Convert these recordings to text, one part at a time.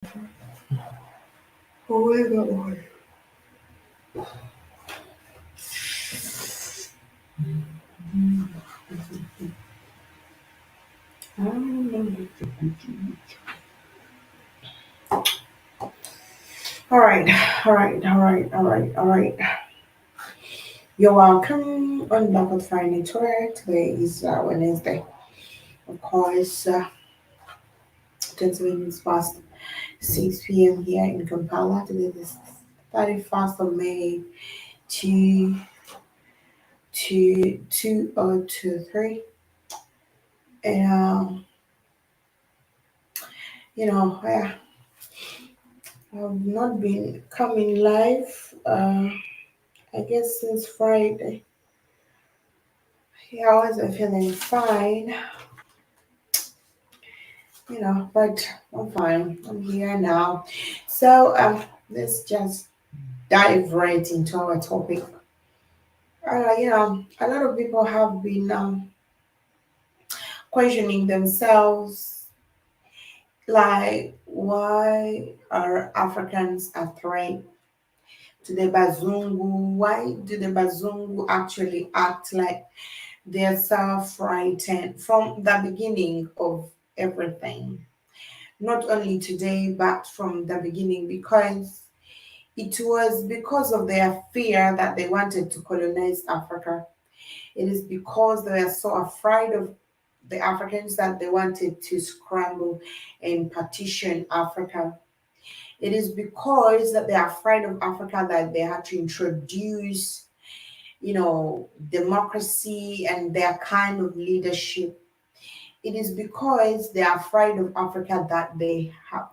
Oh my God. All right, all right, all right, all right, all right. You're welcome on the HOTFIRENETWORK. Today is Wednesday. Of course, 20 minutes past 6 p.m. here in Kampala. Today is 31st of May to 2023. And, yeah, I've not been coming live, I guess, since Friday. Yeah, I wasn't feeling fine, but I'm fine. I'm here now. So, let's just dive right into our topic. A lot of people have been questioning themselves, like, why are Africans a threat to the Bazungu? Why do the Bazungu actually act like they're so frightened from the beginning of everything? Not only today, but from the beginning, because it was because of their fear that they wanted to colonize Africa. It is because they were so afraid of the Africans that they wanted to scramble and partition Africa. It is because that they're afraid of Africa that they had to introduce, democracy and their kind of leadership. It is because they are afraid of Africa that they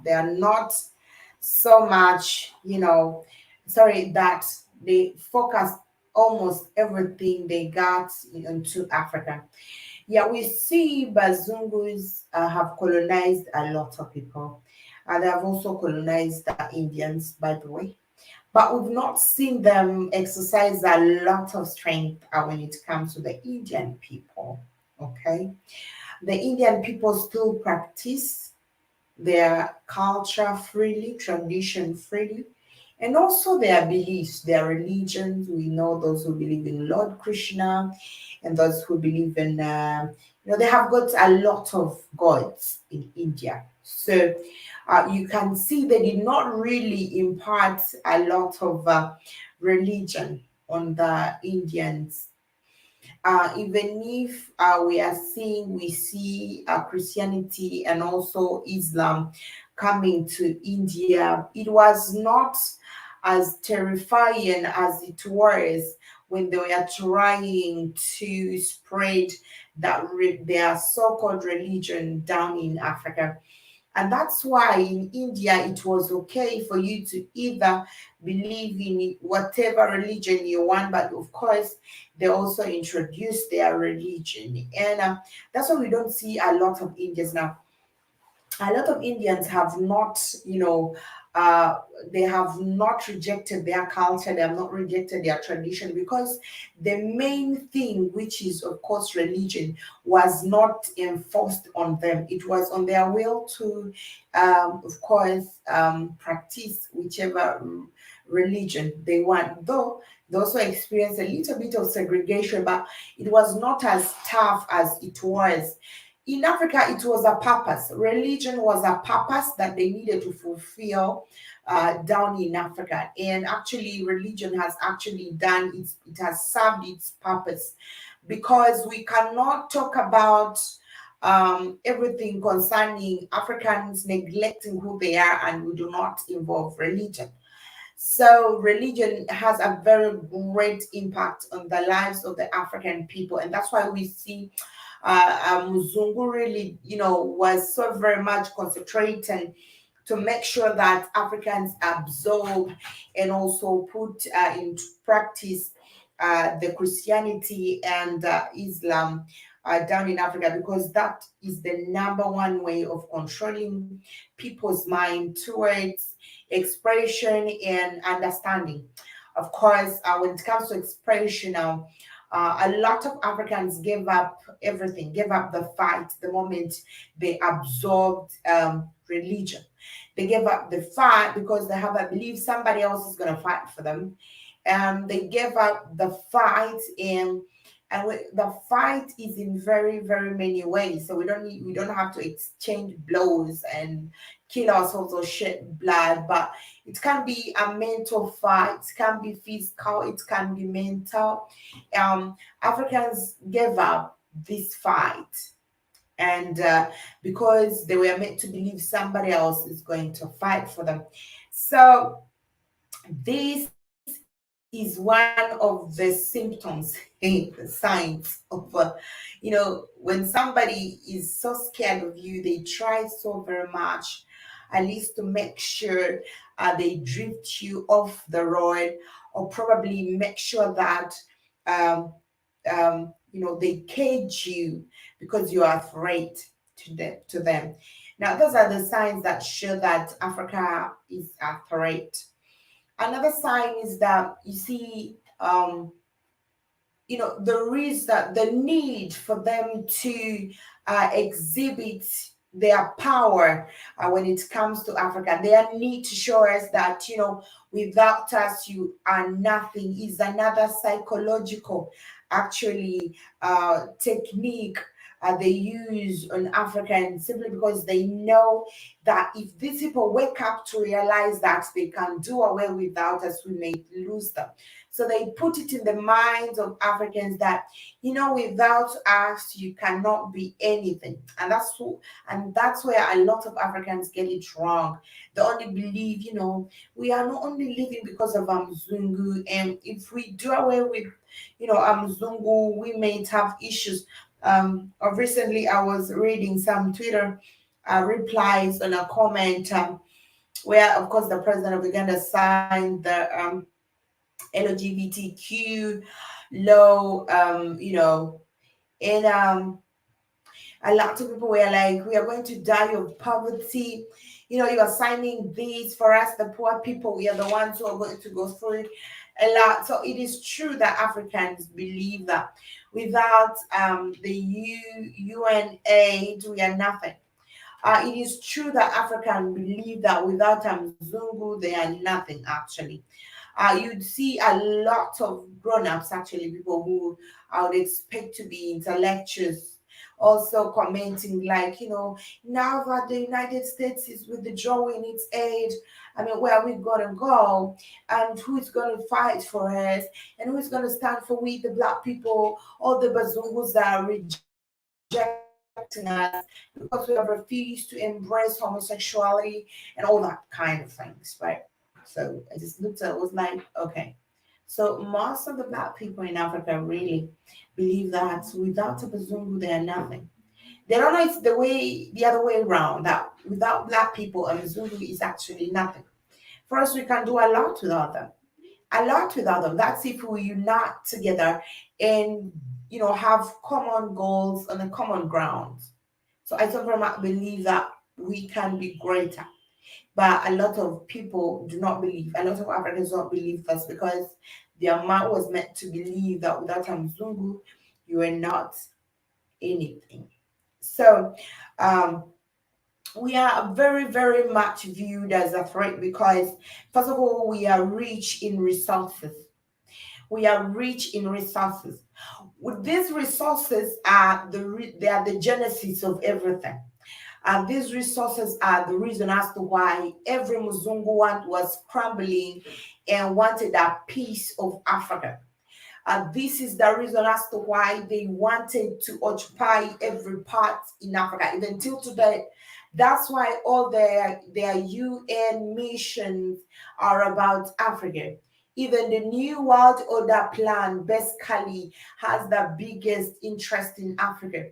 are not so much, that they focus almost everything they got into Africa. Yeah, we see Bazungus have colonized a lot of people. And they have also colonized the Indians, by the way. But we've not seen them exercise a lot of strength when it comes to the Indian people. Okay. The Indian people still practice their culture freely, tradition freely, and also their beliefs, their religions. We know those who believe in Lord Krishna and those who believe in, they have got a lot of gods in India. So you can see they did not really impart a lot of religion on the Indians, even if we see Christianity and also Islam coming to India, it was not as terrifying as it was when they were trying to spread their so-called religion down in Africa. And that's why in India it was okay for you to either believe in whatever religion you want, but of course they also introduced their religion. And that's why we don't see a lot of Indians now. A lot of Indians have not, uh, they have not rejected their culture, they have not rejected their tradition, because the main thing, which is, of course, religion, was not enforced on them. It was on their will to, of course, practice whichever religion they want. Though they also experienced a little bit of segregation, but it was not as tough as it was in Africa. It was a purpose. Religion was a purpose that they needed to fulfill down in Africa. And actually, religion has actually it has served its purpose, because we cannot talk about everything concerning Africans neglecting who they are and we do not involve religion. So religion has a very great impact on the lives of the African people, and that's why we see Muzungu really, was so very much concentrating to make sure that Africans absorb and also put into practice the Christianity and Islam down in Africa, because that is the number one way of controlling people's mind towards expression and understanding. Of course, when it comes to expression now, a lot of Africans gave up everything, gave up the fight the moment they absorbed religion. They gave up the fight because they have, I believe, somebody else is going to fight for them. They gave up the fight, the fight is in very, very many ways. So we don't have to exchange blows and kill ourselves or shed blood, but it can be a mental fight, it can be physical, it can be mental. Africans gave up this fight, and because they were meant to believe somebody else is going to fight for them. So this is one of the symptoms, the signs of, when somebody is so scared of you, they try so very much, at least to make sure they drift you off the road, or probably make sure that um, they cage you because you are afraid to them. Now, those are the signs that show that Africa is a threat. Another sign is that you see, there is that the need for them to exhibit their power when it comes to Africa. Their need to show us that, without us, you are nothing, is another psychological, actually, technique they use on Africans, simply because they know that if these people wake up to realize that they can do away without us, we may lose them. So they put it in the minds of Africans that, without us, you cannot be anything. And that's where a lot of Africans get it wrong. They only believe, we are not only living because of Mzungu, and if we do away with, Mzungu, we may have issues. Recently, I was reading some Twitter replies on a comment, where, of course, the president of Uganda signed the LGBTQ law, and a lot of people were like, we are going to die of poverty. You are signing this for us, the poor people. We are the ones who are going to go through it a lot. So it is true that Africans believe that without the UN aid, we are nothing. It is true that Africans believe that without Mzungu, they are nothing, actually. You'd see a lot of grown-ups, actually, people who I would expect to be intellectuals, also commenting like, now that the United States is withdrawing its aid, I mean, where are we going to go? And who is going to fight for us? And who is going to stand for we, the black people? All the bazungus that are rejecting us because we have refused to embrace homosexuality and all that kind of things, right? So I just looked at it, was like, okay. So most of the black people in Africa really believe that without a Bazungu, they are nothing. They don't know it's the other way around, that without black people, a Bazungu is actually nothing. For us, we can do a lot without them. A lot without them. That's if we unite together and, have common goals on a common ground. So I so very much believe that we can be greater. But a lot of people do not believe, a lot of Africans don't believe this, because their mind was meant to believe that without a Mzungu, you are not anything. So um, we are very, very much viewed as a threat because, first of all, we are rich in resources. We are rich in resources. With these resources are they are the genesis of everything. And these resources are the reason as to why every Muzungu was scrambling and wanted a piece of Africa. This is the reason as to why they wanted to occupy every part in Africa, even till today. That's why all their UN missions are about Africa. Even the New World Order plan basically has the biggest interest in Africa.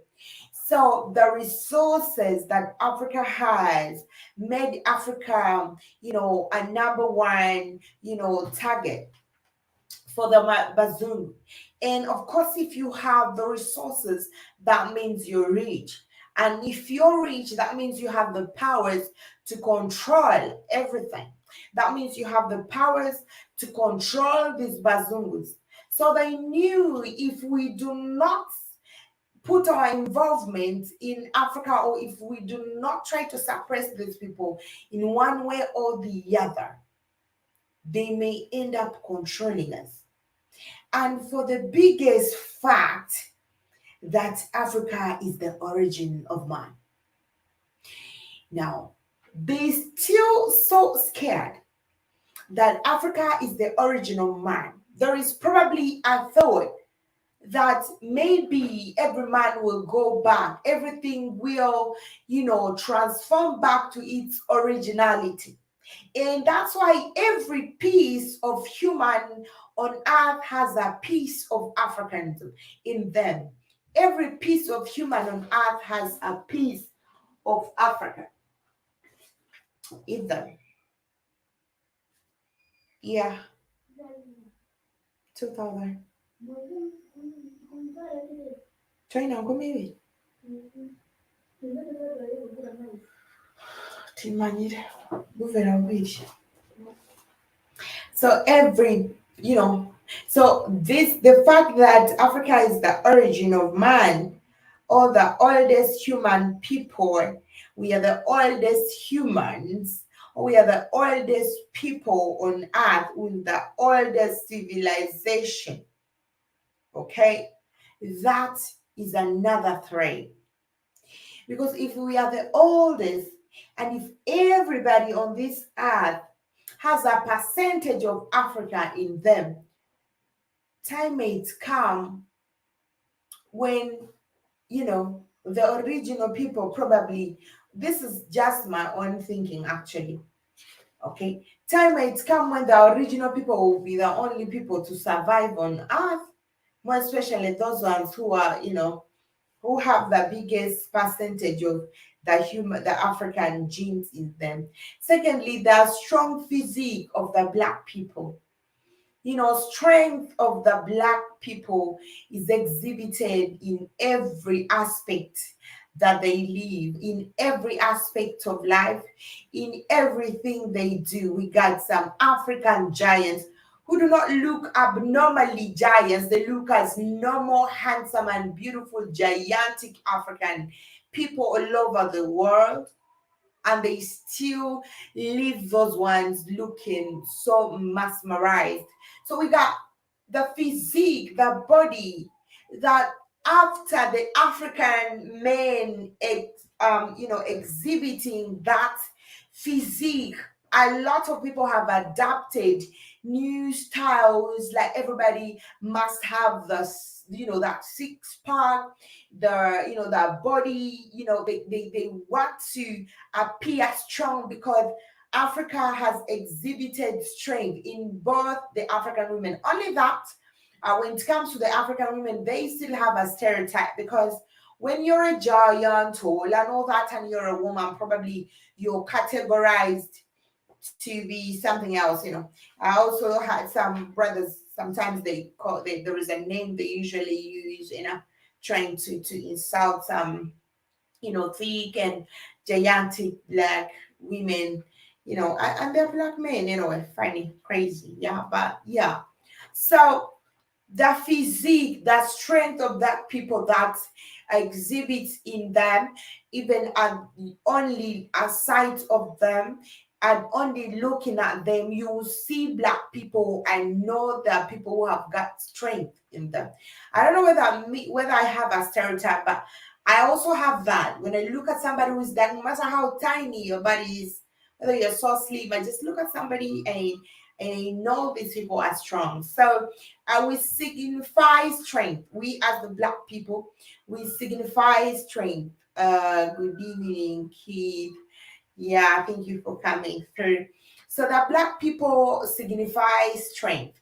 So the resources that Africa has made Africa, a number one, target for the bazoon. And of course, if you have the resources, that means you're rich. And if you're rich, that means you have the powers to control everything. That means you have the powers to control these bazungus. So they knew if we do not put our involvement in Africa, or if we do not try to suppress these people in one way or the other, they may end up controlling us. And for the biggest fact that Africa is the origin of man. Now, they still so scared that Africa is the origin of man. There is probably a thought that maybe every man will go back, everything will, transform back to its originality. And that's why every piece of human on earth has a piece of Africanism in them. Every piece of human on earth has a piece of Africa in them. Yeah. 2000. China, go maybe. So the fact that Africa is the origin of man, or the oldest human people, we are the oldest humans, we are the oldest people on earth with the oldest civilization. Okay, that is another threat. Because if we are the oldest, and if everybody on this earth has a percentage of Africa in them, time may come when, the original people probably, this is just my own thinking actually, okay? Time may come when the original people will be the only people to survive on earth, more especially those ones who are, who have the biggest percentage of the African genes in them. Secondly, the strong physique of the Black people. Strength of the Black people is exhibited in every aspect that they live, in every aspect of life, in everything they do. We got some African giants who do not look abnormally giants. They look as normal, handsome, and beautiful, gigantic African people all over the world. And they still leave those ones looking so mesmerized. So we got the physique, the body, that after the African men, exhibiting that physique, a lot of people have adapted new styles. Like everybody must have that six pack, the body. They want to appear strong because Africa has exhibited strength in both the African women. Only that, when it comes to the African women, they still have a stereotype, because when you're a giant, tall, and all that, and you're a woman, probably you're categorized to be something else. I also had some brothers, sometimes there is a name they usually use, trying to insult some, thick and gigantic Black women, and they're Black men, I find it crazy. Yeah, but yeah. So the physique, the strength of that people that exhibits in them, even at only a sight of them and only looking at them, you will see Black people and know that people who have got strength in them. I don't know whether I have a stereotype, but I also have that. When I look at somebody who's that, no matter how tiny your body is, whether you're so slim, I just look at somebody and I know these people are strong. So we signify strength. We as the Black people, we signify strength. Good evening, Keith. Yeah, thank you for coming through. So the Black people signify strength.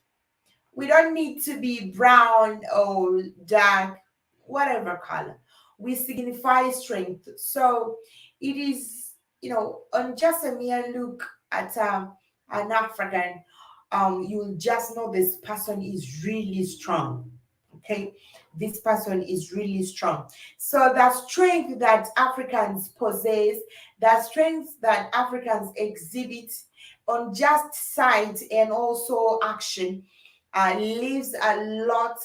We don't need to be brown or dark, whatever color. We signify strength. So it is, on just a mere look at an African, you'll just know this person is really strong. Okay, this person is really strong. So the strength that Africans possess, the strength that Africans exhibit on just sight and also action, leaves a lot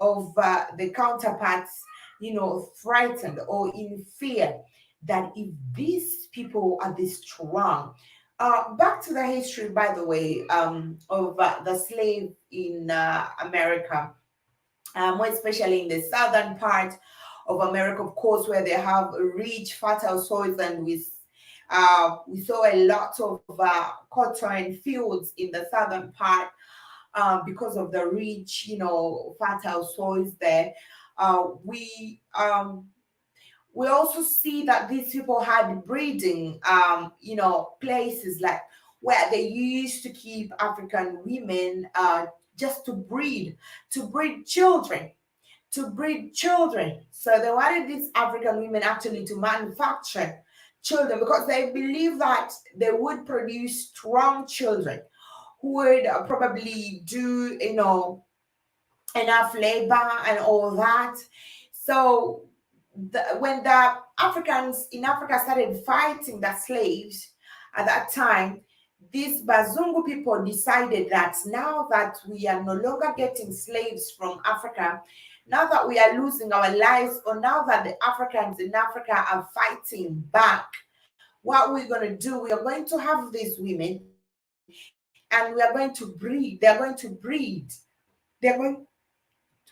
of the counterparts, threatened or in fear that if these people are this strong. Back to the history, by the way, of the slave in America, more especially in the southern part of America, of course, where they have rich, fertile soils, and we saw a lot of cotton fields in the southern part because of the rich, fertile soils there. We also see that these people had breeding, places like where they used to keep African women just to breed children, So they wanted these African women actually to manufacture children because they believe that they would produce strong children who would probably do, enough labor and all that. So when the Africans in Africa started fighting the slaves at that time, these Bazungu people decided that now that we are no longer getting slaves from Africa, now that we are losing our lives, or now that the Africans in Africa are fighting back, what we're going to do, we are going to have these women and we are going to breed. They're going to breed. They're going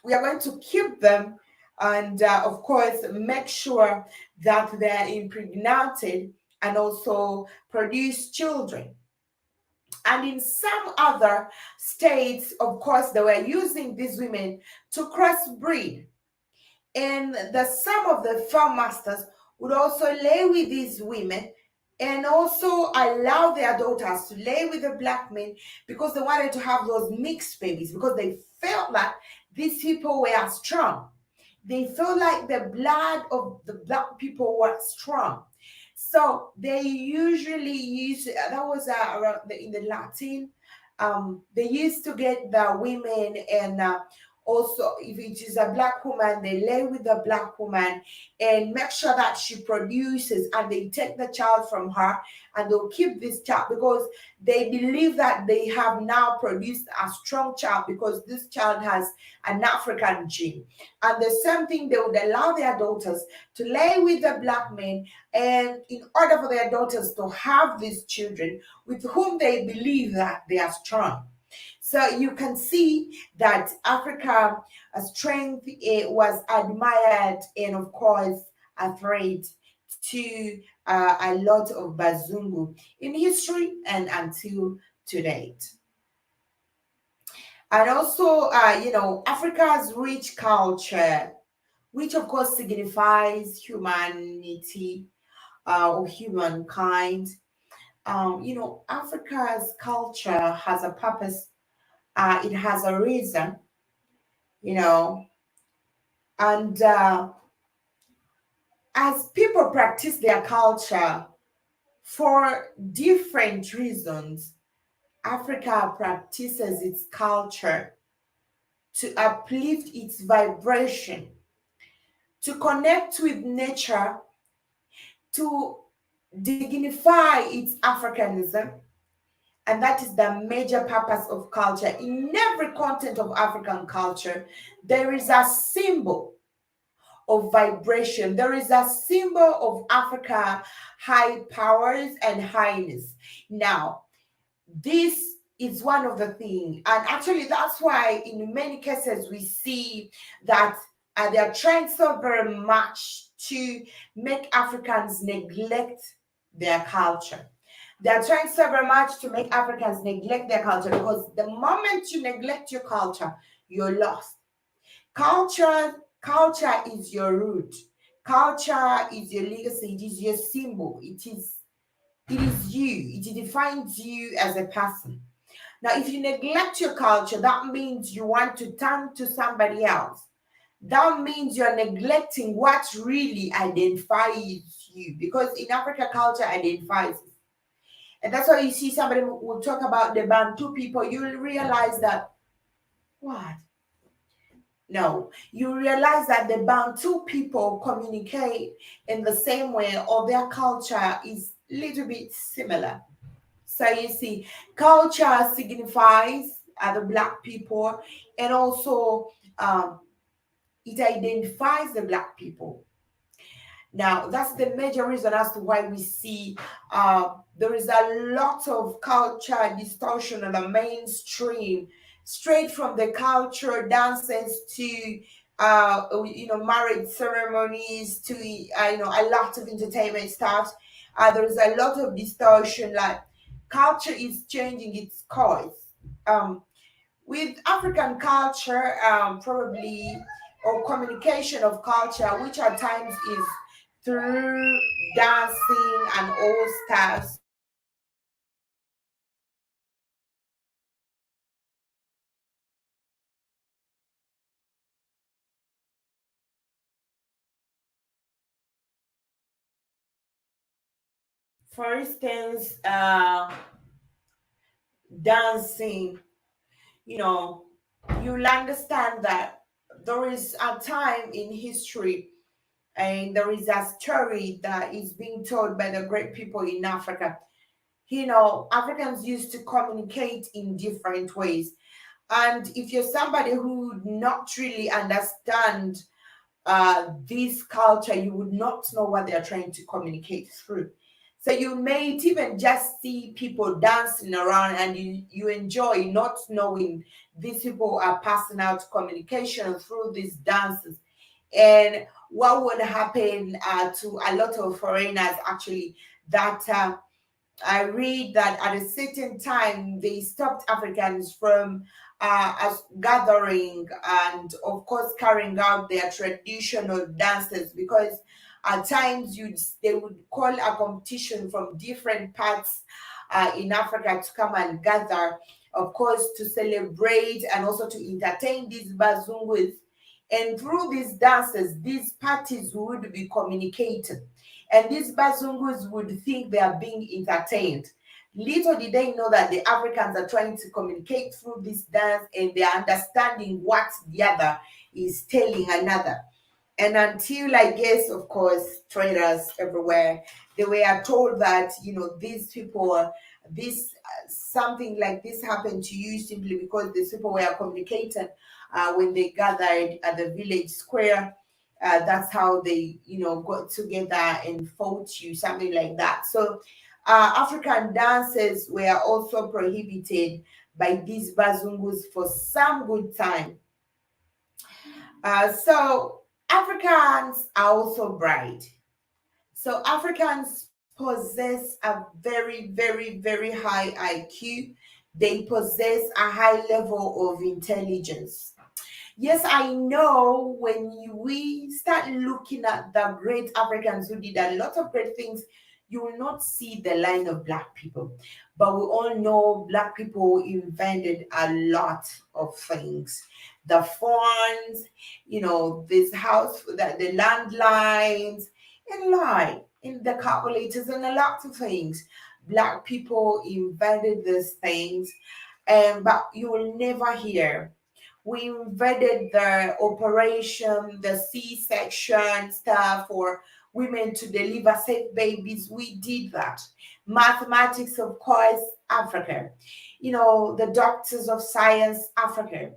we are going to keep them and of course make sure that they're impregnated and also produce children. And in some other states, of course, they were using these women to crossbreed. And some of the farm masters would also lay with these women and also allow their daughters to lay with the black men because they wanted to have those mixed babies, because they felt like these people were strong. They felt like the blood of the black people was strong. So they usually use that was around in the Latin. They used to get the women, and also if it is a black woman, they lay with the black woman and make sure that she produces, and they take the child from her and they'll keep this child because they believe that they have now produced a strong child because this child has an African gene. And the same thing, they would allow their daughters to lay with the black men, and in order for their daughters to have these children with whom they believe that they are strong. So you can see that Africa strength was admired and of course a threat to a lot of Bazungu in history and until to date. And also, Africa's rich culture, which of course signifies humanity or humankind. Africa's culture has a purpose. It has a reason, you know, and as people practice their culture for different reasons, Africa practices its culture to uplift its vibration, to connect with nature, to dignify its Africanism. And that is the major purpose of culture. In every content of African culture, there is a symbol of vibration. There is a symbol of Africa, high powers and highness. Now, this is one of the things, and actually that's why in many cases we see that they are trying so very much to make Africans neglect their culture. They are trying so very much to make Africans neglect their culture, because the moment you neglect your culture, you're lost. Culture is your root. Culture is your legacy. It is your symbol. It is you. It defines you as a person. Now, if you neglect your culture, that means you want to turn to somebody else. That means you're neglecting what really identifies you. Because in Africa, culture identifies. And that's why you see somebody will talk about the Bantu people, you'll realize that, what? No, you realize that the Bantu people communicate in the same way, or their culture is a little bit similar. So you see, culture signifies the black people, and also It identifies the Black people. Now, that's the major reason as to why we see there is a lot of culture distortion on the mainstream, straight from the culture dances to marriage ceremonies to a lot of entertainment stuff. There is a lot of distortion. Like culture is changing its course. Um, with African culture, probably, or communication of culture, which at times is through dancing and all stuff. So for instance, dancing, you know, you'll understand that there is a time in history and there is a story that is being told by the great people in Africa. Africans used to communicate in different ways. And if you're somebody who would not really understand this culture, you would not know what they are trying to communicate through. So you may even just see people dancing around and you enjoy not knowing these people are passing out communication through these dances. And what would happen to a lot of foreigners actually that I read that at a certain time they stopped Africans from as gathering and of course carrying out their traditional dances because at times they would call a competition from different parts in Africa to come and gather, of course, to celebrate and also to entertain these bazungus. And through these dances, these parties would be communicating. And these bazungus would think they are being entertained. Little did they know that the Africans are trying to communicate through this dance and they are understanding what the other is telling another. And until I guess, of course, traders everywhere, they were told that, these people, this something like this happened to you simply because these people were communicating when they gathered at the village square. That's how they, got together and fought you, something like that. So African dances were also prohibited by these bazungus for some good time. So Africans are also bright. So Africans possess a very, very, very high IQ. They possess a high level of intelligence. Yes, I know we start looking at the great Africans who did a lot of great things, you will not see the line of Black people. But we all know Black people invented a lot of things. The phones, this house, the landlines, in line, in the calculators, and a lot of things. Black people invented these things, but you will never hear we invented the operation, the C-section stuff for women to deliver safe babies. We did that. Mathematics, of course, Africa. The doctors of science, Africa.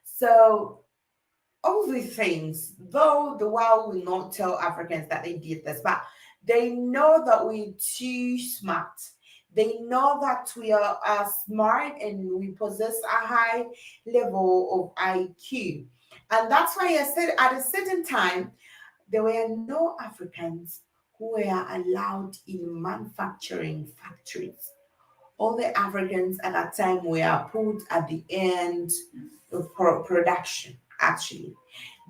So all these things, though the world will not tell Africans that they did this, but they know that we're too smart. They know that we are smart and we possess a high level of IQ. And that's why I said at a certain time, there were no Africans who were allowed in manufacturing factories. All the Africans at that time were put at the end of production, actually.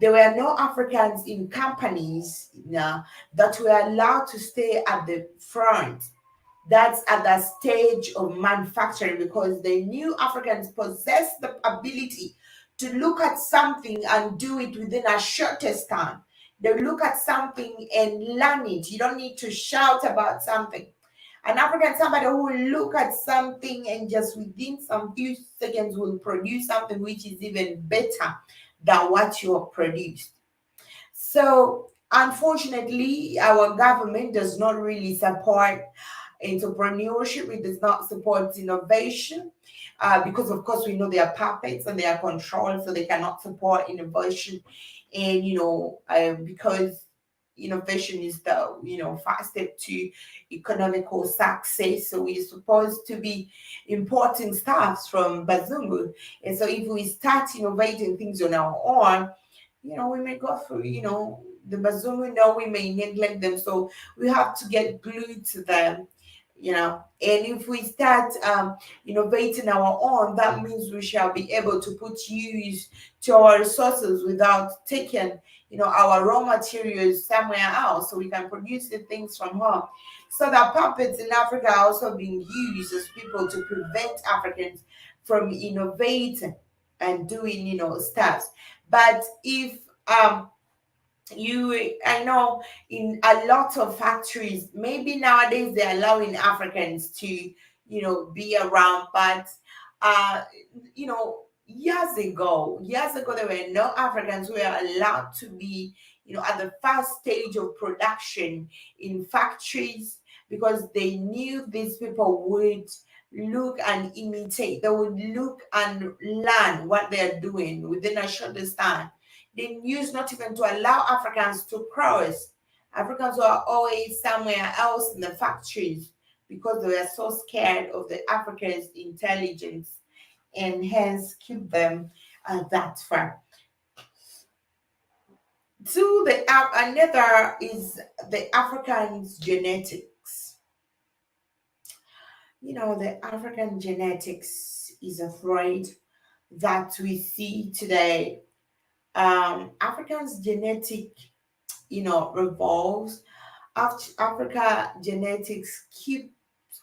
There were no Africans in companies that were allowed to stay at the front. That's at the stage of manufacturing because they knew Africans possessed the ability to look at something and do it within a shortest time. They look at something and learn it. You don't need to shout about something. An African, somebody who will look at something and just within some few seconds will produce something which is even better than what you have produced. So, unfortunately, our government does not really support entrepreneurship. It does not support innovation because, of course, we know they are puppets and they are controlled, so they cannot support innovation. And because innovation is the fast step to economical success, so we're supposed to be importing stuffs from Bazungu. And so if we start innovating things on our own, we may go through, the Bazungu, we may neglect them. So we have to get glued to them, and if we start innovating our own, that means we shall be able to put use to our resources without taking, our raw materials somewhere else, so we can produce the things from home. So that puppets in Africa are also being used as people to prevent Africans from innovating and doing, stuff. But if I know in a lot of factories, maybe nowadays they're allowing Africans to be around, but years ago there were no Africans who were allowed to be at the first stage of production in factories, because they knew these people would look and imitate, they would look and learn what they're doing within a short time. They used not even to allow Africans to cross. Africans were always somewhere else in the factories because they were so scared of the Africans' intelligence, and hence keep them that far. To the another is the African's genetics. The African genetics is a thread that we see today. Africans genetic revolves. Africa genetics keep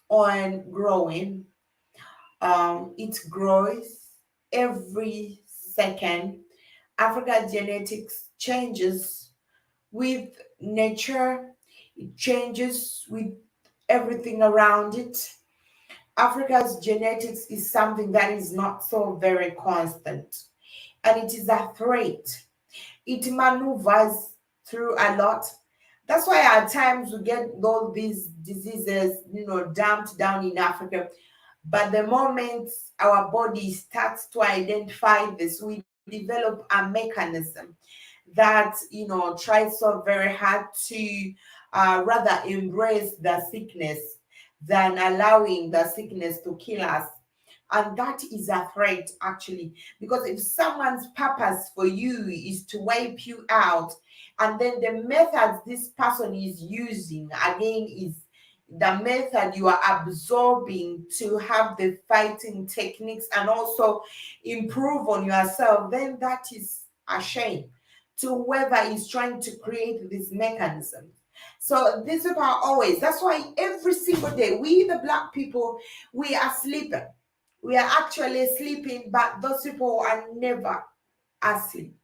on growing. It grows every second. Africa genetics changes with nature. It changes with everything around it. Africa's genetics is something that is not so very constant, and it is a threat. It maneuvers through a lot. That's why at times we get all these diseases, dumped down in Africa. But the moment our body starts to identify this, we develop a mechanism that tries so very hard to rather embrace the sickness than allowing the sickness to kill us. And that is a threat, actually, because if someone's purpose for you is to wipe you out, and then the methods this person is using again is the method you are absorbing to have the fighting techniques and also improve on yourself, then that is a shame to whoever is trying to create this mechanism. So these people are always, that's why every single day, we the Black people, we are sleeping. We are actually sleeping, but those people are never asleep.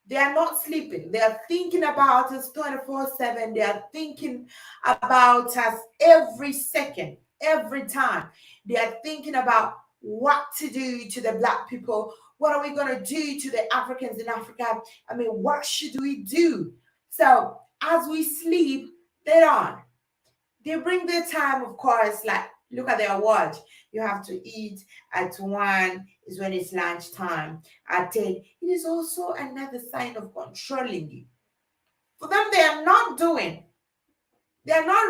They are not sleeping. They are thinking about us 24/7. They are thinking about us every second, every time. They are thinking about what to do to the Black people. What are we going to do to the Africans in Africa? I mean, what should we do? So as we sleep, they don't. They bring their time, of course, like look at their watch. You have to eat at 1 is when it's lunchtime. At 10, it is also another sign of controlling you. For them, they are not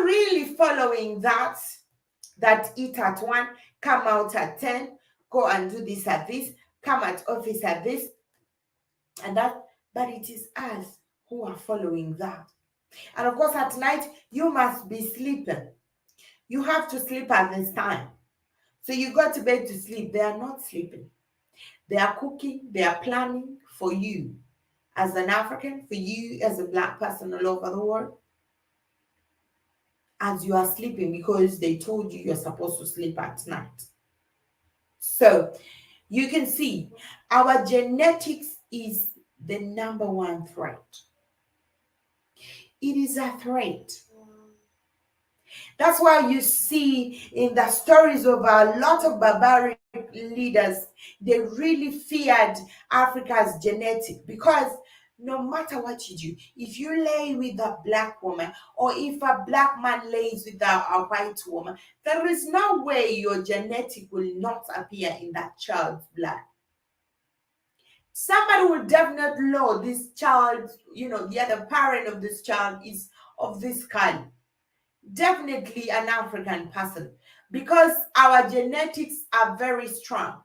really following that eat at 1, come out at 10, go and do this at this, come at office at this, and that, but it is us who are following that. And of course, at night, you must be sleeping. You have to sleep at this time. So you go to bed to sleep. They are not sleeping. They are cooking. They are planning for you as an African, for you as a Black person all over the world, as you are sleeping, because they told you you're supposed to sleep at night. So you can see our genetics is the number one threat. It is a threat. That's why you see in the stories of a lot of barbaric leaders, they really feared Africa's genetic, because no matter what you do, if you lay with a Black woman or if a Black man lays with a white woman, there is no way your genetic will not appear in that child's blood. Somebody will definitely know this child, the other parent of this child is of this kind. Definitely an African person, because our genetics are very strong,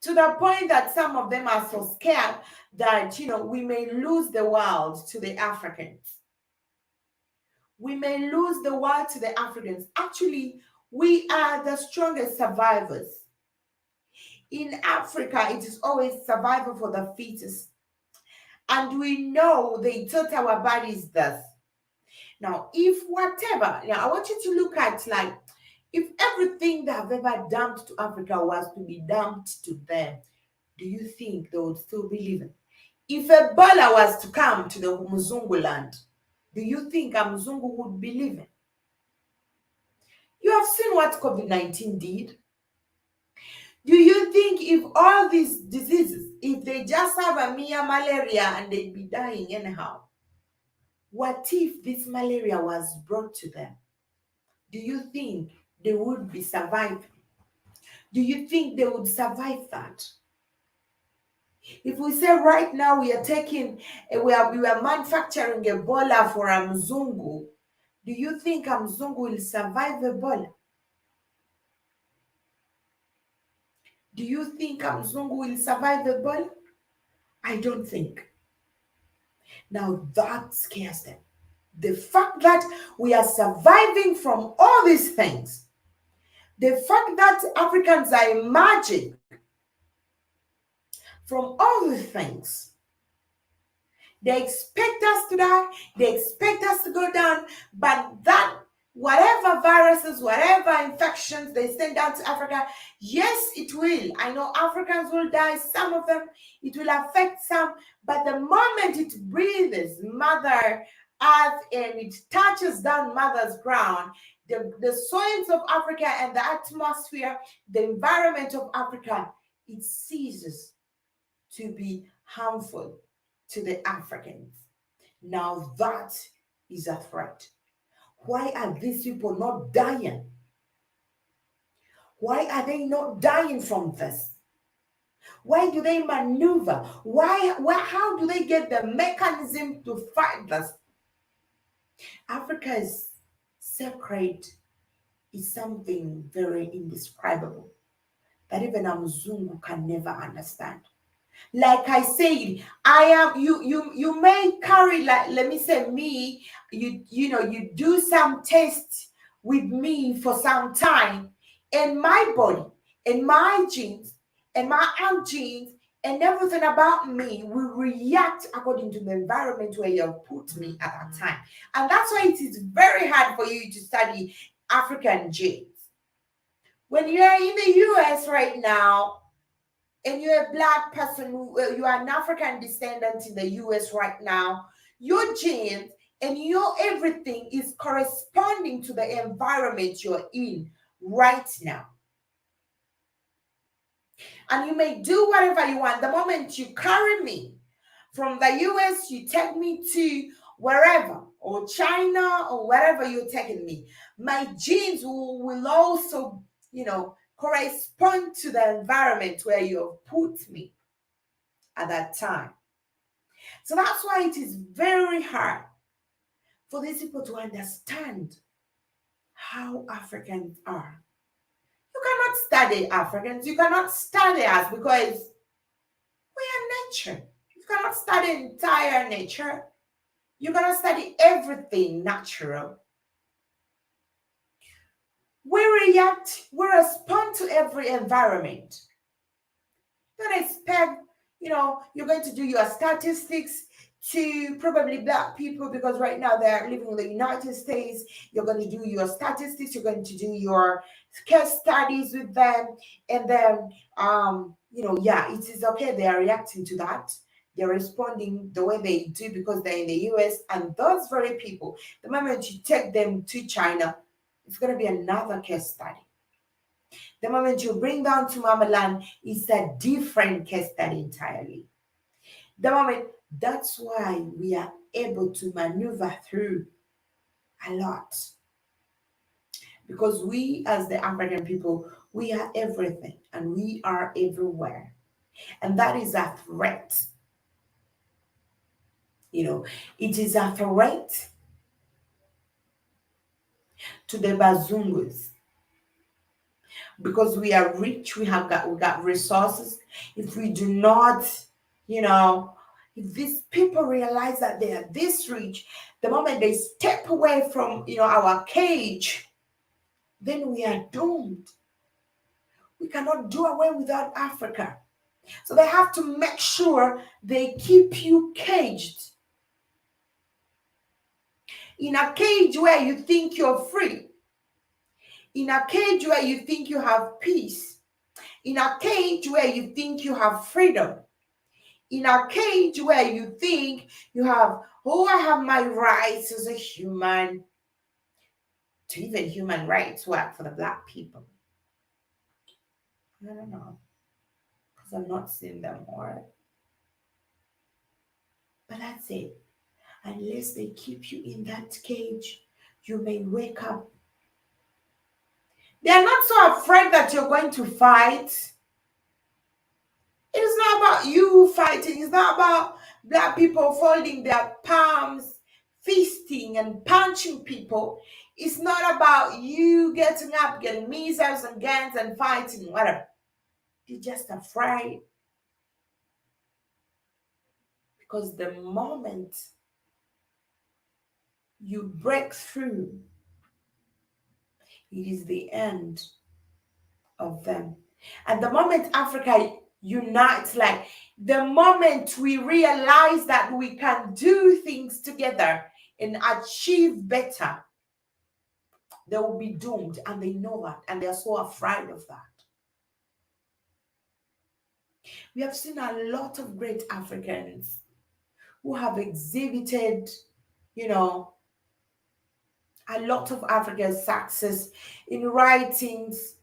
to the point that some of them are so scared that, we may lose the world to the Africans. We may lose the world to the Africans. Actually, we are the strongest survivors. In Africa, it is always survival for the fittest. And we know they taught our bodies this. Now, if whatever, now I want you to look at, like, if everything they have ever dumped to Africa was to be dumped to them, do you think they would still be living? If Ebola was to come to the Mzungu land, do you think a Mzungu would be living? You have seen what COVID-19 did. Do you think if all these diseases, if they just have a mere malaria and they'd be dying anyhow, what if this malaria was brought to them? Do you think they would be surviving? Do you think they would survive that? If we say right now we are taking, we are manufacturing Ebola for a Mzungu, do you think a Mzungu will survive Ebola? Do you think a Mzungu will survive Ebola? I don't think. Now that scares them. The fact that we are surviving from all these things, the fact that Africans are emerging from all the things, they expect us to die, they expect us to go down, but that whatever viruses, whatever infections they send down to Africa, yes, it will. I know Africans will die, some of them, it will affect some, but the moment it breathes Mother Earth and it touches down Mother's ground, the soils of Africa and the atmosphere, the environment of Africa, it ceases to be harmful to the Africans. Now that is a threat. Why are these people not dying? Why are they not dying from this? Why do they maneuver? How do they get the mechanism to fight this? Africa's secret is something very indescribable that even a Mzungu can never understand. Like I said, I am you may carry, like, let me say me, you do some tests with me for some time, and my body and my genes and my aunt genes and everything about me will react according to the environment where you have put me at that time. And that's why it is very hard for you to study African genes. When you are in the US right now, and you're a black person, you are an African descendant in the US right now, your genes and your everything is corresponding to the environment you're in right now. And you may do whatever you want. The moment you carry me from the US, you take me to wherever, or China, or wherever you're taking me, my genes will also, correspond to the environment where you have put me at that time. So that's why it is very hard for these people to understand how Africans are. You cannot study Africans, you cannot study us, because we are nature. You cannot study entire nature. You cannot study everything natural. We react, we respond to every environment. Don't expect, you're going to do your statistics to probably black people, because right now they're living in the United States. You're going to do your statistics, you're going to do your case studies with them, and then yeah, it is okay, they are reacting to that, they're responding the way they do because they're in the US. And those very people, the moment you take them to China, it's going to be another case study. The moment you bring down to Mamaland, it's a different case study entirely. The moment, that's why we are able to maneuver through a lot. Because we, as the African people, we are everything and we are everywhere. And that is a threat. You know, it is a threat to the Bazungus because we are rich, we got resources. If we do not, you know, if these people realize that they are this rich, the moment they step away from, our cage, then we are doomed. We cannot do away without Africa. So they have to make sure they keep you caged. In a cage where you think you're free. In a cage where you think you have peace. In a cage where you think you have freedom. In a cage where you think you have, oh, I have my rights as a human. To even human rights work for the Black people. I don't know. Because I'm not seeing them more. But that's it. Unless they keep you in that cage, you may wake up. They are not so afraid that you're going to fight. It is not about you fighting. It's not about Black people folding their palms, feasting and punching people. It's not about you getting up, getting missiles and guns and fighting, whatever. They're just afraid. Because the moment you break through, it is the end of them. And the moment Africa unites, like the moment we realize that we can do things together and achieve better, they will be doomed, and they know that, and they're so afraid of that. We have seen a lot of great Africans who have exhibited, a lot of Africa's success in writings,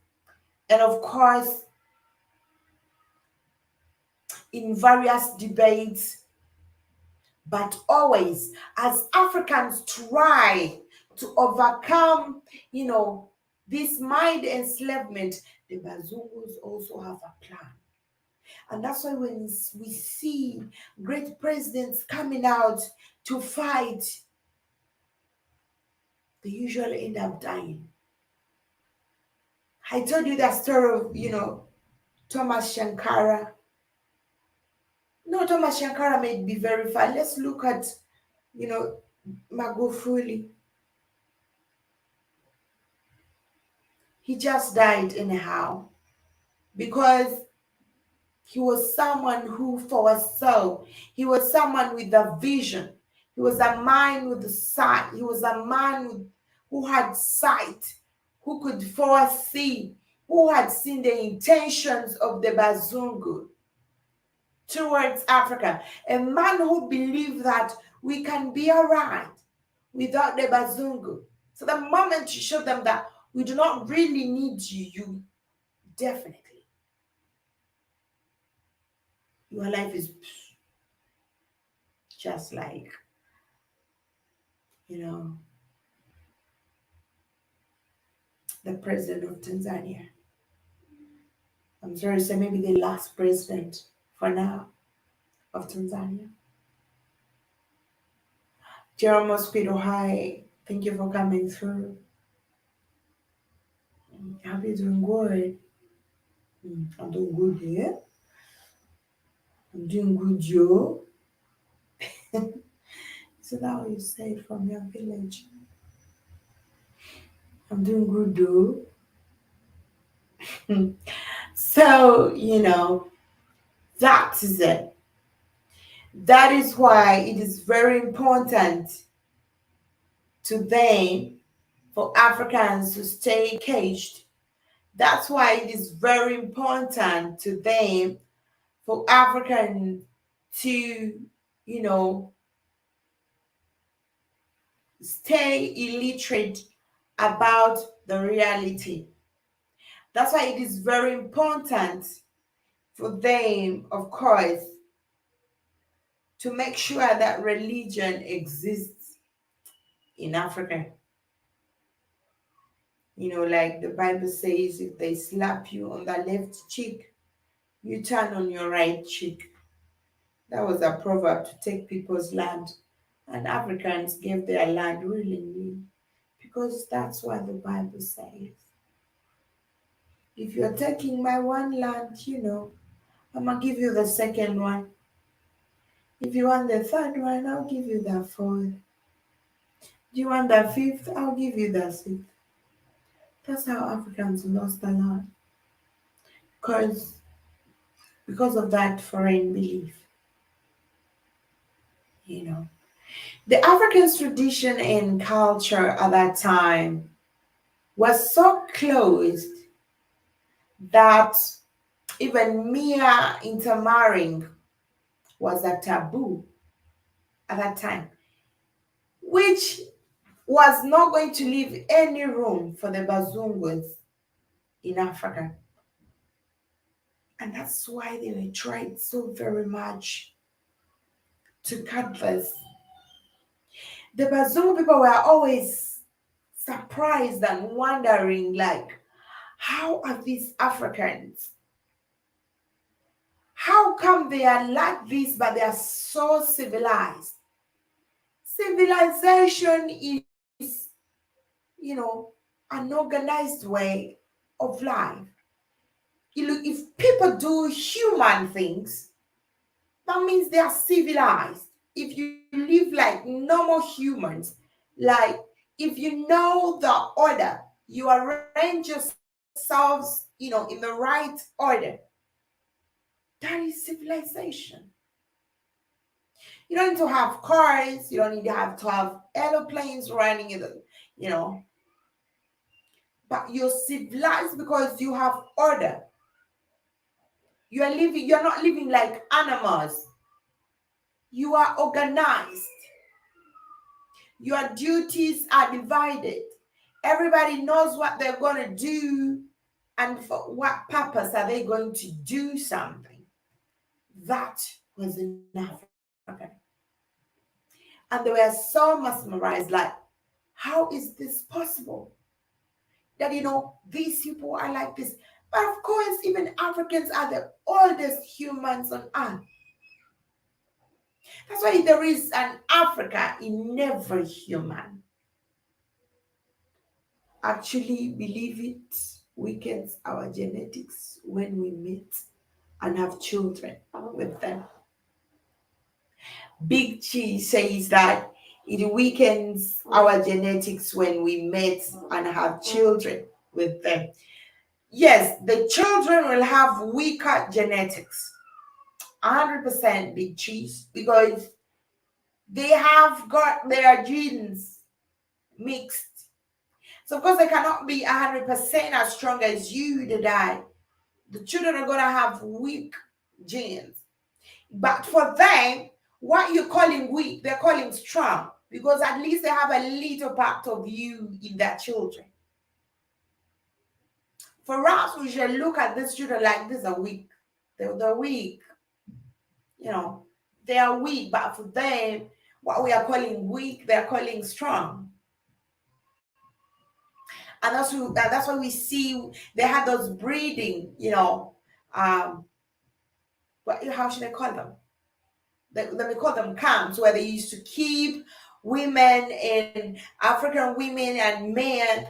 and of course in various debates. But always, as Africans try to overcome, this mind enslavement, the Bazungus also have a plan. And that's why when we see great presidents coming out to fight, they usually end up dying. I told you that story of, Thomas Sankara. No, Thomas Sankara may be verified. Let's look at, Magufuli. He just died anyhow because he was someone who foresaw. He was someone with a vision. He was a man with sight. He was a man who had sight, who could foresee, who had seen the intentions of the Bazungu towards Africa. A man who believed that we can be all right without the Bazungu. So the moment you show them that we do not really need you definitely, your life is just like, the president of Tanzania. I'm sorry to say, maybe the last president for now of Tanzania. Jerome Mosquito, hi. Thank you for coming through. How are you doing? Good. I'm doing good here. I'm doing good, Joe. Is that how you say it from your village? I'm doing good, though. So, that is it. That is why it is very important to them for Africans to stay caged. That's why it is very important to them for Africans to, stay illiterate about the reality. That's why it is very important for them, of course, to make sure that religion exists in Africa. Like the Bible says, if they slap you on the left cheek, you turn on your right cheek. That was a proverb to take people's land. And Africans gave their land willingly because that's what the Bible says. If you're taking my one land, I'm going to give you the second one. If you want the third one, I'll give you the fourth. Do you want the fifth? I'll give you the sixth. That's how Africans lost a lot. Because because of that foreign belief, you know. The African's tradition and culture at that time was so closed that even mere intermarrying was a taboo at that time, which was not going to leave any room for the Bazungus in Africa. And that's why they were tried so very much to cut this. The Bazungu people were always surprised and wondering, like, how are these Africans? How come they are like this, but they are so civilized? Civilization is, an organized way of life. If people do human things, that means they are civilized. If you live like normal humans, like if you know the order, you arrange yourselves, in the right order, that is civilization. You don't need to have cars, you don't need to have aeroplanes running in the, you know, but you're civilized because you have order. You're not living like animals. You are organized. Your duties are divided. Everybody knows what they're going to do and for what purpose are they going to do something. That was in Africa. And they were so mesmerized, like, how is this possible? That, these people are like this. But of course, even Africans are the oldest humans on earth. That's why there is an Africa in every human. Actually, believe it, weakens our genetics when we meet and have children with them. Big Chi says that it weakens our genetics when we meet and have children with them. Yes, the children will have weaker genetics, 100% Big Cheese, because they have got their genes mixed. So of course they cannot be 100% as strong as you, the dad. The children are going to have weak genes. But for them, what you're calling weak, they're calling strong, because at least they have a little part of you in their children. For us, we should look at these children like these are weak. They're weak. They are weak, but for them, what we are calling weak, they're calling strong. And that's why we see they had those breeding, how should I call them? Let me call them camps, where they used to keep women and African women and men.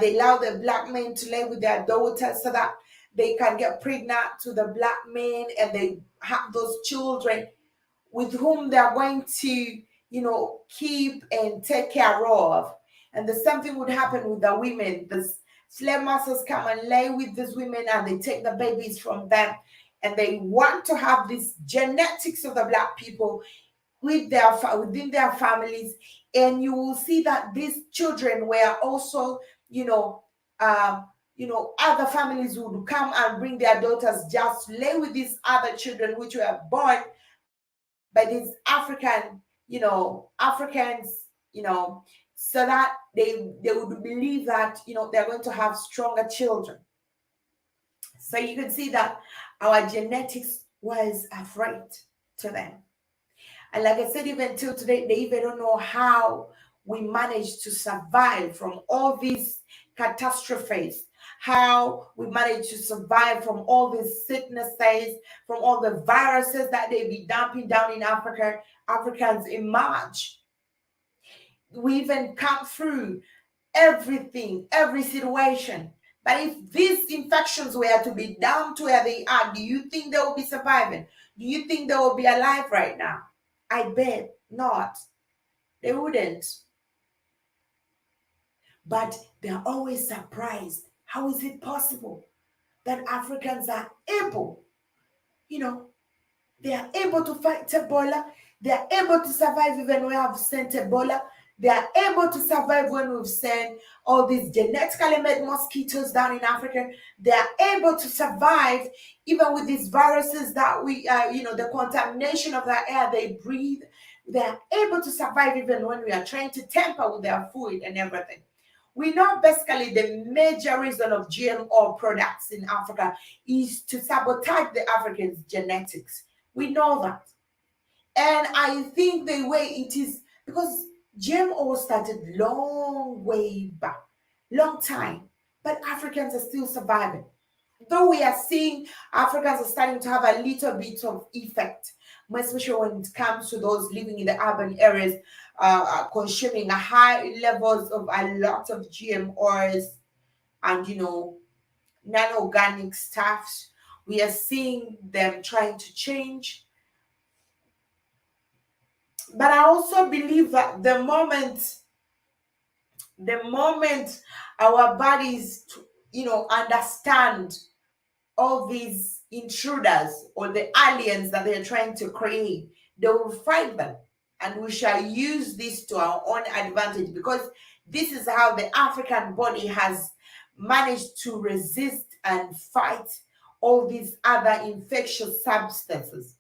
They allow the black men to lay with their daughters so that they can get pregnant to the black men, and they have those children with whom they are going to, keep and take care of. And the same thing would happen with the women. The slave masters come and lay with these women, and they take the babies from them. And they want to have this genetics of the black people within their families. And you will see that these children were also, other families would come and bring their daughters just to lay with these other children which were born by these Africans, so that they would believe that, they're going to have stronger children. So you can see that our genetics was a threat to them. And like I said, even till today, they even don't know how we managed to survive from all these catastrophes, how we manage to survive from all these sicknesses, from all the viruses that they be dumping down in Africa. Africans emerge. We even come through everything, every situation. But if these infections were to be down to where they are, do you think they will be surviving? Do you think they will be alive right now? I bet not. They wouldn't. But they're always surprised. How is it possible that Africans are able, you know, they are able to fight Ebola. They are able to survive even when we have sent Ebola. They are able to survive when we've sent all these genetically made mosquitoes down in Africa. They are able to survive even with these viruses that we, the contamination of the air they breathe. They are able to survive even when we are trying to tamper with their food and everything. We know basically the major reason of GMO products in Africa is to sabotage the Africans' genetics. We know that. And I think the way it is, because GMO started long way back, long time, but Africans are still surviving. Though we are seeing Africans are starting to have a little bit of effect, more especially when it comes to those living in the urban areas, consuming a high levels of a lot of GMOs and non-organic stuffs. We are seeing them trying to change. But I also believe that the moment our bodies understand all these intruders or the aliens that they're trying to create, they will fight them. And we shall use this to our own advantage, because this is how the African body has managed to resist and fight all these other infectious substances.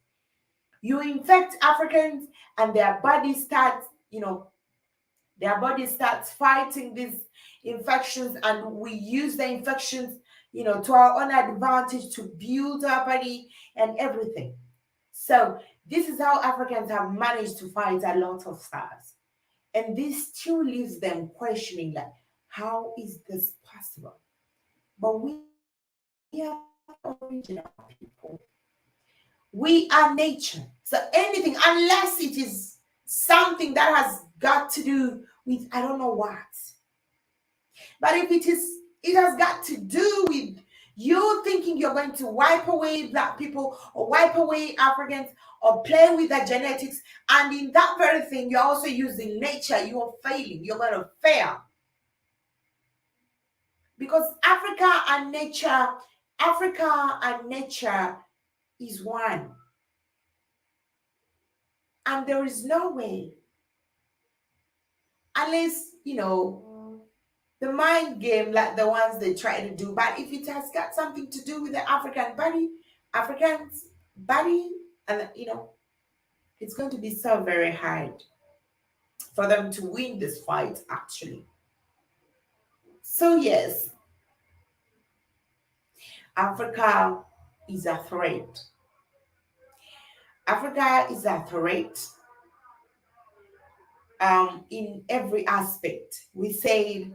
You infect Africans and their body starts fighting these infections, and we use the infections, to our own advantage to build our body and everything. So this is how Africans have managed to fight a lot of SARS. And this still leaves them questioning, like, how is this possible? But we are the original people. We are nature. So anything, unless it is something that has got to do with I don't know what. But if it has got to do with you thinking you're going to wipe away black people or wipe away Africans or play with the genetics, and in that very thing you're also using nature, you are failing. You're going to fail. Because Africa and nature is one. And there is no way, unless, the mind game like the ones they try to do. But if it has got something to do with the African's body, and it's going to be so very hard for them to win this fight, actually. So yes, Africa is a threat. Africa is a threat in every aspect. We said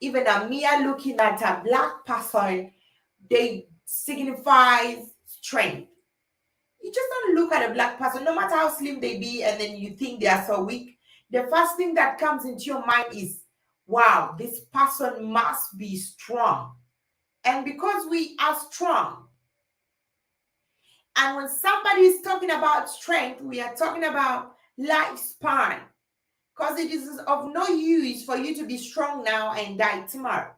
even a mere looking at a black person, they signifies strength. You just don't look at a black person, no matter how slim they be, and then you think they are so weak. The first thing that comes into your mind is, wow, this person must be strong. And because we are strong, and when somebody is talking about strength, we are talking about lifespan. Because it is of no use for you to be strong now and die tomorrow.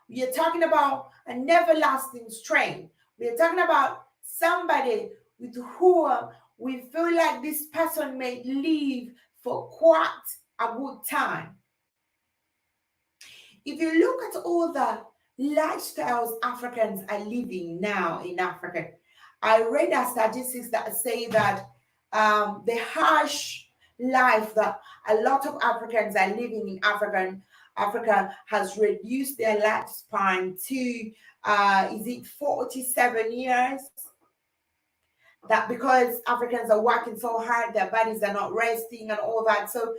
We are talking about an everlasting strength. We are talking about somebody with whom we feel like this person may live for quite a good time. If you look at all the lifestyles Africans are living now in Africa, I read a statistics that say that the harsh life that a lot of Africans are living in Africa has reduced their lifespan to is it 47 years? That because Africans are working so hard, their bodies are not resting and all that. So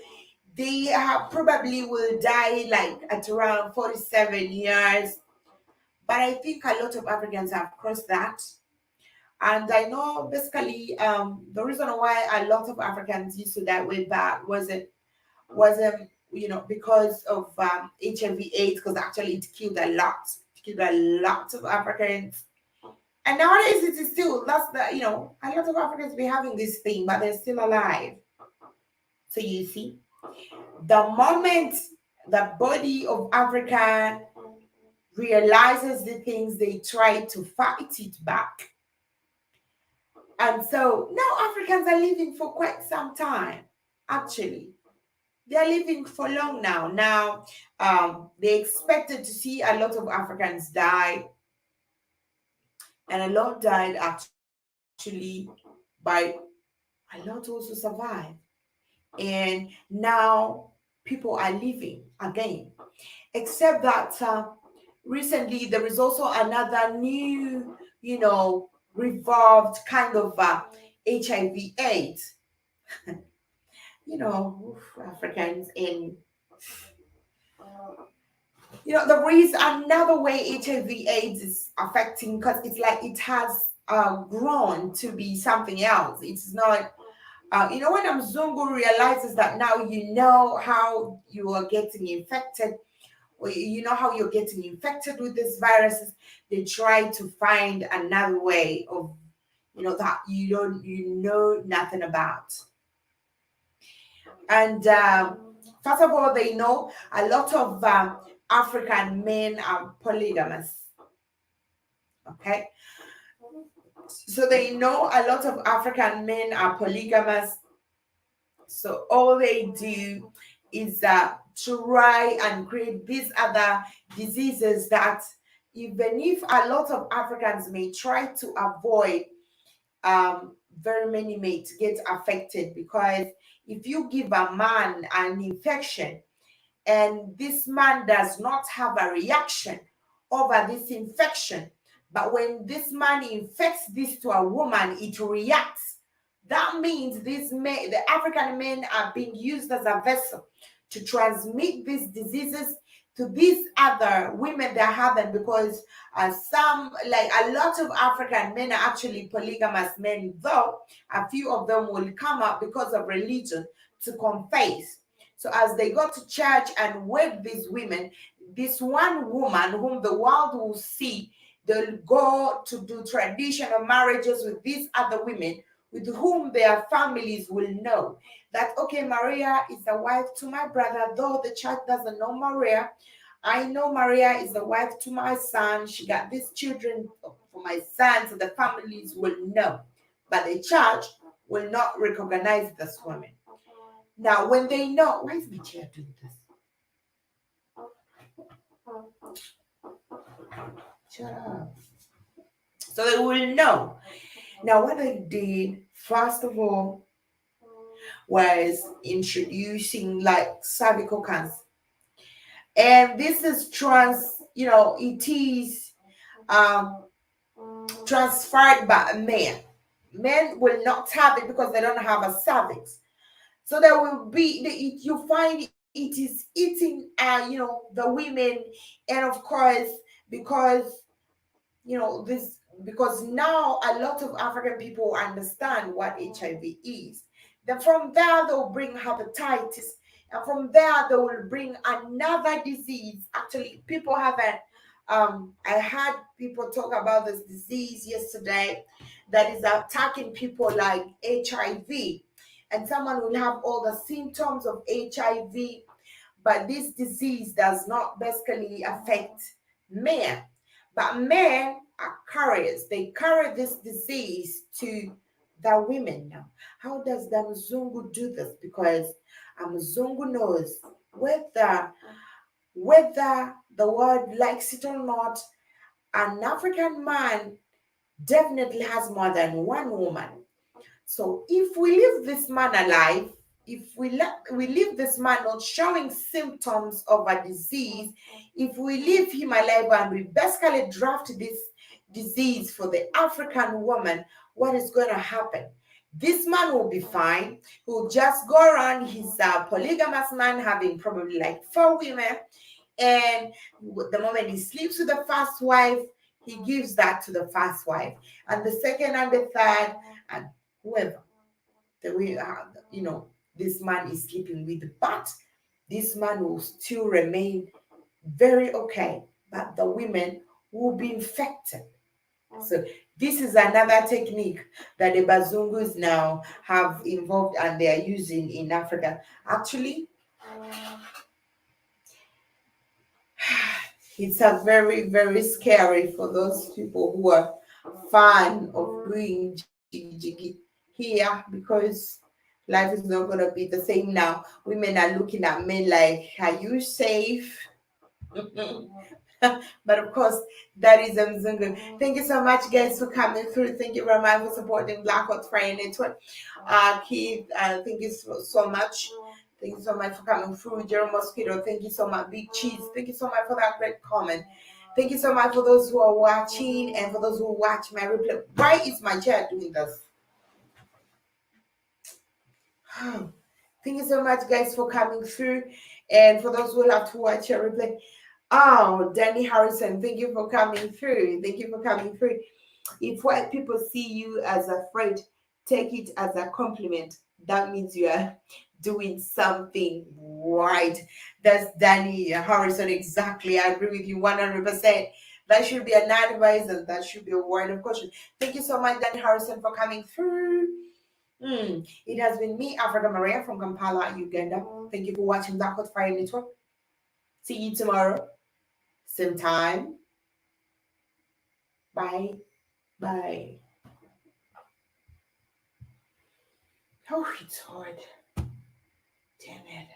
they probably will die like at around 47 years. But I think a lot of Africans have crossed that. And I know basically the reason why a lot of Africans used to die way back wasn't because of HIV/AIDS, because actually it killed a lot. It killed a lot of Africans. And nowadays it is still, that's the, a lot of Africans be having this thing, but they're still alive. So you see, the moment the body of Africa realizes the things, they try to fight it back. And so now Africans are living for quite some time, actually. They are living for long now. Now, they expected to see a lot of Africans die, and a lot died actually, but a lot also survived. And now people are living again. Except that recently there is also another new, revived kind of HIV/AIDS. Africans in there is another way HIV/AIDS is affecting, because it's like it has grown to be something else. It's not when Mzungu realizes that now how you are getting infected, or how you're getting infected with these viruses, they try to find another way of that you know nothing about. And first of all, they know a lot of African men are polygamous. Okay, so they know a lot of African men are polygamous. So all they do is try and create these other diseases that, even if a lot of Africans may try to avoid, very many may get affected, because if you give a man an infection and this man does not have a reaction over this infection, but when this man infects this to a woman, it reacts. That means the African men are being used as a vessel to transmit these diseases to these other women they're having, because like a lot of African men are actually polygamous men, though a few of them will come up because of religion to confess. So as they go to church and wed these women, this one woman whom the world will see, they'll go to do traditional marriages with these other women, with whom their families will know that, okay, Maria is the wife to my brother, though the church doesn't know Maria. I know Maria is the wife to my son. She got these children for my son, so the families will know. But the church will not recognize this woman. Now, when they know, why is my chair doing this? Shut up. So they will know. Now, what they did, first of all, was introducing like cervical cancer. And this is it is transferred by a man. Men will not have it because they don't have a cervix. So there will be, you find it is eating, the women. And of course, because this, because now a lot of African people understand what HIV is. Then from there they'll bring hepatitis, and from there they will bring another disease. Actually, people haven't. I had people talk about this disease yesterday that is attacking people like HIV, and someone will have all the symptoms of HIV, but this disease does not basically affect men. But men are carriers. They carry this disease to the women now. How does the Mzungu do this? Because a Mzungu knows whether the world likes it or not, an African man definitely has more than one woman. So if we leave this man alive, if we leave this man not showing symptoms of a disease, if we leave him alive and we basically draft this disease for the African woman, what is going to happen? This man will be fine. He'll just go around. He's a polygamous man having probably like 4 women. And the moment he sleeps with the first wife, he gives that to the first wife. And the second and the third, and whoever the way this man is sleeping with. But this man will still remain very okay. But the women will be infected. So this is another technique that the Bazungus now have involved and they are using in Africa. Actually, it's a very, very scary for those people who are fan of doing jiggy jiggy here, because life is not going to be the same now. Women are looking at men like, are you safe? But of course, that is Mzungu. Thank you so much, guys, for coming through. Thank you very much for supporting Black Hot Fire Network. Keith, thank you so much. Thank you so much for coming through. Jerome Mosquito, thank you so much. Big Cheese, thank you so much for that great comment. Thank you so much for those who are watching and for those who watch my replay. Why is my chair doing this? Thank you so much, guys, for coming through. And for those who have to watch your replay, oh, Danny Harrison, thank you for coming through. Thank you for coming through. If white people see you as afraid, take it as a compliment. That means you are doing something right. That's Danny Harrison. Exactly. I agree with you 100%. That should be an advice and that should be a word of caution. Thank you so much, Danny Harrison, for coming through. It has been me, Africa Maria from Kampala, Uganda. Thank you for watching Black Hot Fire Network. See you tomorrow. Same time. Bye. Bye. Oh, it's hard. Damn it.